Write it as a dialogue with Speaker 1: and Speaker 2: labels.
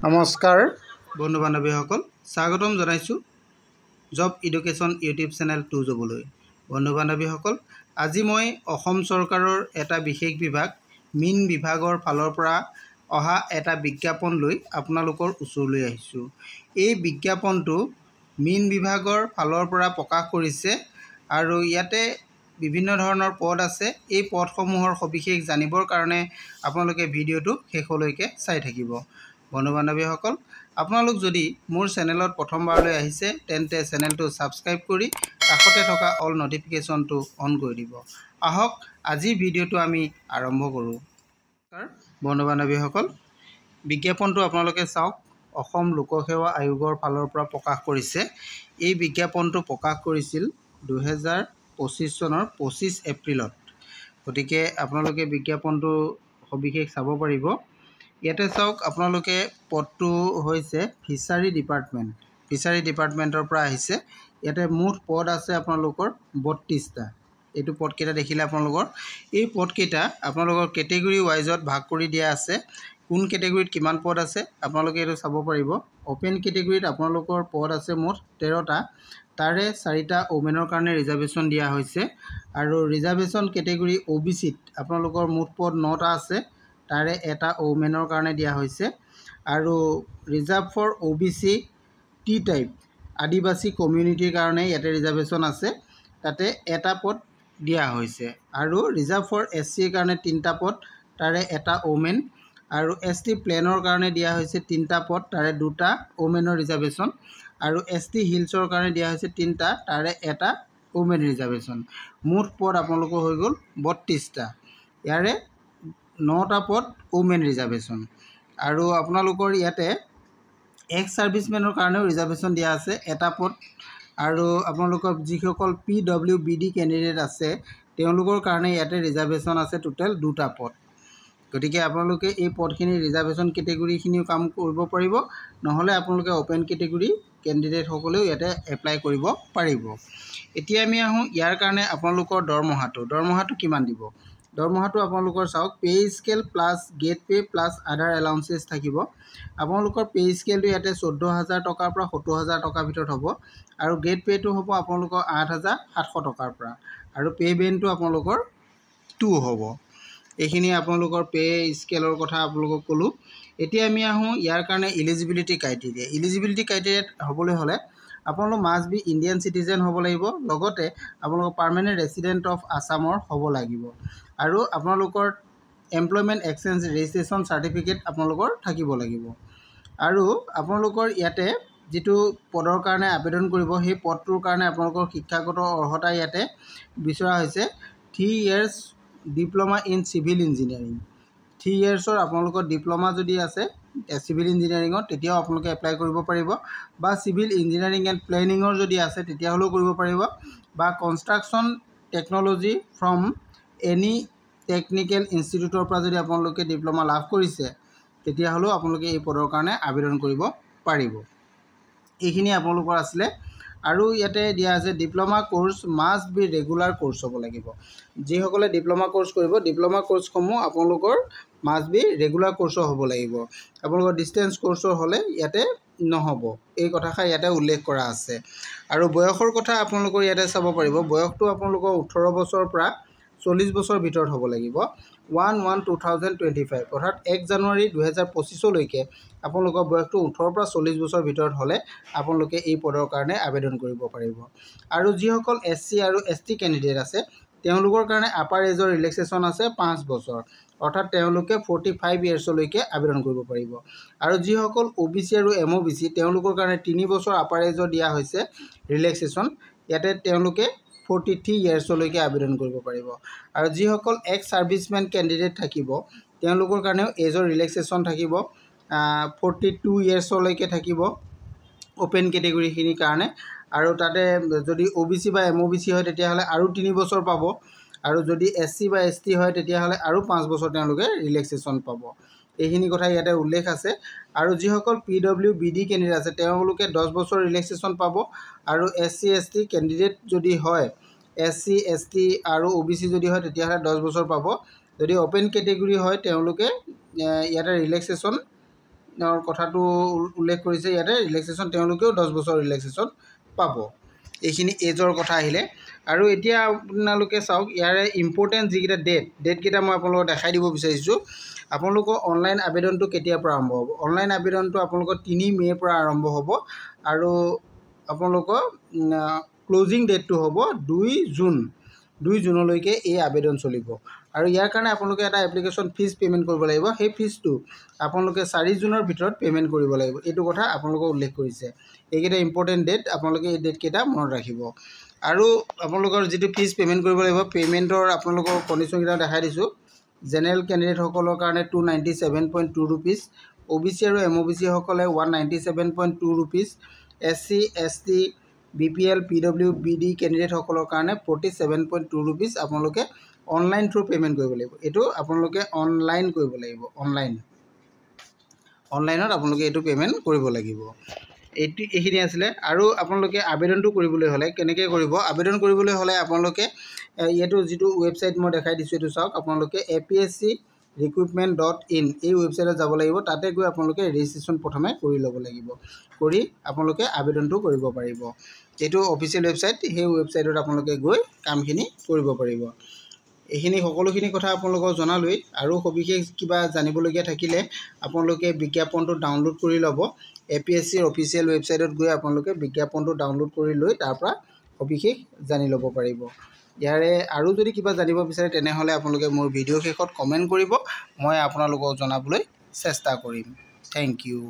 Speaker 1: নমস্কাৰ বন্ধু বান্ধৱীসকল, স্বাগতম জনাইছোঁ জব এডুকেশ্যন ইউটিউব চেনেল 2 জবলৈ। বন্ধু বান্ধৱীসকল, আজি মই অসম চৰকাৰৰ এটা বিশেষ বিভাগ মীন বিভাগৰ ফালৰ পৰা অহা এটা বিজ্ঞাপন লৈ আপোনালোকৰ ওচৰলৈ আহিছোঁ। এই বিজ্ঞাপনটো মীন বিভাগৰ ফালৰ পৰা প্ৰকাশ কৰিছে আৰু ইয়াতে বিভিন্ন ধৰণৰ পদ আছে। এই পদসমূহৰ সবিশেষ জানিবৰ কাৰণে আপোনালোকে ভিডিঅ'টো শেষলৈকে চাই থাকিব। বন্ধু বান্ধৱীসকল, আপোনালোক যদি মোৰ চেনেলত প্ৰথমবাৰলৈ আহিছে তেন্তে চেনেলটো ছাবস্ক্ৰাইব কৰি কাষতে থকা অল নটিফিকেশ্যনটো অন কৰি দিব। আহক আজিৰ ভিডিঅ'টো আমি আৰম্ভ কৰোঁ। বন্ধু বান্ধৱীসকল, বিজ্ঞাপনটো আপোনালোকে চাওক। অসম লোকসেৱা আয়োগৰ ফালৰ পৰা প্ৰকাশ কৰিছে। এই বিজ্ঞাপনটো প্ৰকাশ কৰিছিল 2025 চনৰ 25 এপ্ৰিলত। গতিকে আপোনালোকে বিজ্ঞাপনটো সবিশেষ চাব পাৰিব। ইয়াতে চাওক, আপোনালোকে পদটো হৈছে ফিচাৰী ডিপাৰ্টমেণ্টৰ পৰা আহিছে। ইয়াতে মুঠ পদ আছে আপোনালোকৰ 32টা। এইটো পদকেইটা দেখিলে আপোনালোকৰ এই পদকেইটা আপোনালোকৰ কেটেগৰী ৱাইজত ভাগ কৰি দিয়া আছে। কোন কেটেগৰীত কিমান পদ আছে আপোনালোকে এইটো চাব পাৰিব। অ'পেন কেটেগৰীত আপোনালোকৰ পদ আছে মুঠ 13টা। তাৰে 4টা ওমেনৰ কাৰণে ৰিজাৰ্ভেশ্যন দিয়া হৈছে আৰু ৰিজাৰ্ভেশ্যন কেটেগৰী OBCত আপোনালোকৰ মুঠ পদ 9টা আছে। তাৰে এটা ওমেনৰ কাৰণে দিয়া হৈছে আৰু ৰিজাৰ্ভ ফৰ OBC টি টাইপ আদিবাসী কমিউনিটিৰ কাৰণে ইয়াতে ৰিজাৰ্ভেশ্যন আছে, তাতে এটা পদ দিয়া হৈছে আৰু ৰিজাৰ্ভ ফৰ SCৰ কাৰণে 3টা পদ, তাৰে এটা ওমেন আৰু ST প্লেনৰ কাৰণে দিয়া হৈছে 3টা পদ, তাৰে 2টা ওমেনৰ ৰিজাৰ্ভেশ্যন আৰু ST হিলছৰ কাৰণে দিয়া হৈছে 3টা, তাৰে এটা ওমেন ৰিজাৰ্ভেশ্যন। মুঠ পদ আপোনালোকৰ হৈ গ'ল 32টা। ইয়াৰে 9টা পদ ওমেন ৰিজাৰ্ভেশ্যন আৰু আপোনালোকৰ ইয়াতে এক্স ছাৰ্ভিচমেনৰ কাৰণেও ৰিজাৰ্ভেশ্যন দিয়া আছে এটা পদ আৰু আপোনালোকৰ যিসকল PWBD কেণ্ডিডেট আছে তেওঁলোকৰ কাৰণে ইয়াতে ৰিজাৰ্ভেশ্যন আছে টোটেল 2টা পদ। গতিকে আপোনালোকে এই পদখিনি ৰিজাৰ্ভেশ্যন কেটেগৰীখিনিও কাম কৰিব পাৰিব, নহ'লে আপোনালোকে অ'পেন কেটেগৰী কেণ্ডিডেটসকলেও ইয়াতে এপ্লাই কৰিব পাৰিব। এতিয়া আমি আহোঁ ইয়াৰ কাৰণে আপোনালোকৰ দৰমহাটো কিমান দিব। দৰমহাটো আপোনালোকৰ চাওক, pay scale plus grade pay plus other allowances থাকিব। আপোনালোকৰ পে স্কেলটো ইয়াতে 14,000 টকাৰ পৰা 70,000 টকাৰ ভিতৰত হ'ব আৰু গেট পে'টো হ'ব আপোনালোকৰ 8,700 টকাৰ পৰা আৰু পে বেণ্ডটো আপোনালোকৰ 2 হ'ব। এইখিনি আপোনালোকৰ পে স্কেলৰ কথা আপোনালোকক ক'লোঁ। এতিয়া আমি আহোঁ ইয়াৰ কাৰণে ইলিজিবিলিটি ক্ৰাইটেৰিয়াত হ'বলৈ হ'লে আপোনালোক মাষ্ট বি ইণ্ডিয়ান চিটিজেন হ'ব লাগিব, লগতে আপোনালোকৰ পাৰ্মানেণ্ট ৰেচিডেণ্ট অফ আছামৰ হ'ব লাগিব আৰু আপোনালোকৰ এমপ্লয়মেণ্ট এক্সচেঞ্জ ৰেজিষ্ট্ৰেশ্যন চাৰ্টিফিকেট আপোনালোকৰ থাকিব লাগিব। আৰু আপোনালোকৰ ইয়াতে যিটো পদৰ কাৰণে আবেদন কৰিব সেই পদটোৰ কাৰণে আপোনালোকৰ শিক্ষাগত অৰ্হতা ইয়াতে বিচৰা হৈছে 3 years diploma in civil engineering. 3 yearsৰ আপোনালোকৰ ডিপ্ল'মা যদি আছে চিভিল ইঞ্জিনিয়াৰিঙত তেতিয়াও আপোনালোকে এপ্লাই কৰিব পাৰিব, বা চিভিল ইঞ্জিনিয়াৰিং এণ্ড প্লেনিঙৰ যদি আছে তেতিয়াহ'লেও কৰিব পাৰিব, বা construction technology from any technical ইনষ্টিটিউটৰ পৰা যদি আপোনালোকে ডিপ্ল'মা লাভ কৰিছে তেতিয়াহ'লেও আপোনালোকে এই পদৰ কাৰণে আবেদন কৰিব পাৰিব। এইখিনি আপোনালোকৰ আছিলে। আৰু ইয়াতে দিয়া আছে diploma course must B regular course হ'ব লাগিব। যিসকলে ডিপ্ল'মা কোৰ্চ কৰিব, ডিপ্ল'মা কোৰ্চসমূহ আপোনালোকৰ মাষ্ট বি ৰেগুলাৰ কোৰ্চৰ হ'ব লাগিব। আপোনালোকৰ ডিষ্টেঞ্চ কোৰ্চৰ হ'লে ইয়াতে নহ'ব, এই কথাষাৰ ইয়াতে উল্লেখ কৰা আছে। আৰু বয়সৰ কথা আপোনালোকৰ ইয়াতে চাব পাৰিব। বয়সটো আপোনালোকৰ 18 বছৰৰ পৰা 40 বছৰ ভিতৰত হ'ব লাগিব। 1/1/2025 অৰ্থাৎ 1 জানুৱাৰী 2025লৈকে আপোনালোকৰ বয়সটো 18 পৰা 40 বছৰ ভিতৰত হ'লে আপোনালোকে এই পদৰ কাৰণে আবেদন কৰিব পাৰিব। আৰু যিসকল SC আৰু ST কেণ্ডিডেট আছে তেওঁলোকৰ কাৰণে আপাৰ এজৰ ৰিলেক্সেশ্যন আছে 5 বছৰ, অৰ্থাৎ তেওঁলোকে 45 ইয়াৰ্ছলৈকে আবেদন কৰিব পাৰিব। আৰু যিসকল OBC আৰু MOBC তেওঁলোকৰ কাৰণে 3 বছৰ আপাৰ এজৰ দিয়া হৈছে ৰিলেক্সেশ্যন, ইয়াতে তেওঁলোকে 43 ইয়াৰ্ছলৈকে আবেদন কৰিব পাৰিব। আৰু যিসকল এক্স ছাৰ্ভিচমেন কেণ্ডিডেট থাকিব তেওঁলোকৰ কাৰণেও এজৰ ৰিলেক্সেশ্যন থাকিব 42 ইয়াৰ্ছলৈকে থাকিব অ'পেন কেটেগৰীখিনিৰ কাৰণে। আৰু তাতে যদি OBC বা MOBC হয় তেতিয়াহ'লে আৰু 3 বছৰ পাব, আৰু যদি SC বা ST হয় তেতিয়াহ'লে আৰু 5 বছৰ তেওঁলোকে ৰিলেক্সেশ্যন পাব। এইখিনি কথা ইয়াতে উল্লেখ আছে। আৰু যিসকল PWBD কেণ্ডিডেট আছে তেওঁলোকে 10 বছৰ ৰিলেক্সেশ্যন পাব। আৰু SC ST কেণ্ডিডেট যদি হয়, SC ST আৰু OBC যদি হয় তেতিয়াহ'লে 10 বছৰ পাব। যদি অ'পেন কেটেগৰী হয় তেওঁলোকে ইয়াতে ৰিলেক্সেশ্যন কথাটো উল্লেখ কৰিছে ইয়াতে ৰিলেক্সেশ্যন তেওঁলোকেও 10 বছৰ ৰিলেক্সেশ্যন পাব এইখিনি এজৰ কথা আহিলে আৰু এতিয়া আপোনালোকে চাওক ইয়াৰে ইম্পৰ্টেণ্ট যিকেইটা ডেটকেইটা মই আপোনালোকক দেখাই দিব বিচাৰিছোঁ আপোনালোকৰ অনলাইন আবেদনটো কেতিয়াৰ পৰা আৰম্ভ হ'ব অনলাইন আবেদনটো আপোনালোকৰ 3 মে'ৰ পৰা আৰম্ভ হ'ব আৰু আপোনালোকৰ ক্লোজিং ডেটটো হ'ব 2 জুনলৈকে এই আবেদন চলিব আৰু ইয়াৰ কাৰণে আপোনালোকে এটা এপ্লিকেশ্যন ফিজ পে'মেণ্ট কৰিব লাগিব সেই ফিজটো আপোনালোকে 4 জুনৰ ভিতৰত পে'মেণ্ট কৰিব লাগিব এইটো কথা আপোনালোকক উল্লেখ কৰিছে এইকেইটা ইম্পৰ্টেণ্ট ডেট আপোনালোকে এই ডেটকেইটা মনত ৰাখিব আৰু আপোনালোকৰ যিটো ফিজ পে'মেণ্ট কৰিব লাগিব পে'মেণ্টৰ আপোনালোকৰ কণ্ডিশ্যনকেইটা দেখাই দিছোঁ জেনেৰেল কেণ্ডিডেটসকলৰ কাৰণে 297.2 ৰুপিজ OBC আৰু MOBC সকলে 197.2 rupees SC ST BPL PWBD কেণ্ডিডেটসকলৰ কাৰণে 47.2 ৰুপিজ আপোনালোকে অনলাইন থ্ৰু পে'মেণ্ট কৰিব লাগিব এইটো আপোনালোকে অনলাইন কৰিব লাগিব অনলাইনত আপোনালোকে এইটো পে'মেণ্ট কৰিব লাগিব এইখিনি আছিলে আৰু আপোনালোকে আবেদনটো কৰিবলৈ হ'লে কেনেকৈ কৰিব আবেদন কৰিবলৈ হ'লে আপোনালোকে এইটো যিটো ৱেবছাইট মই দেখাই দিছোঁ এইটো চাওক আপোনালোকে apscrecruitment.in এই ৱেবছাইটত যাব লাগিব তাতে গৈ আপোনালোকে ৰেজিষ্ট্ৰেশ্যন প্ৰথমে কৰি ল'ব লাগিব কৰি আপোনালোকে আবেদনটো কৰিব পাৰিব এইটো অফিচিয়েল ৱেবছাইট সেই ৱেবছাইটত আপোনালোকে গৈ কামখিনি কৰিব পাৰিব এইখিনি সকলোখিনি কথা আপোনালোকক জনালৈ আৰু সবিশেষ কিবা জানিবলগীয়া থাকিলে আপোনালোকে বিজ্ঞাপনটো ডাউনলোড কৰি ল'ব APSCৰ অফিচিয়েল ৱেবছাইটত গৈ আপোনালোকে বিজ্ঞাপনটো ডাউনলোড কৰি লৈ তাৰ পৰা সবিশেষ জানি ল'ব পাৰিব ইয়াৰে আৰু যদি কিবা জানিব বিচাৰে তেনেহ'লে আপোনালোকে মোৰ ভিডিঅ' শেষত কমেণ্ট কৰিব মই আপোনালোকক জনাবলৈ চেষ্টা কৰিম থেংক ইউ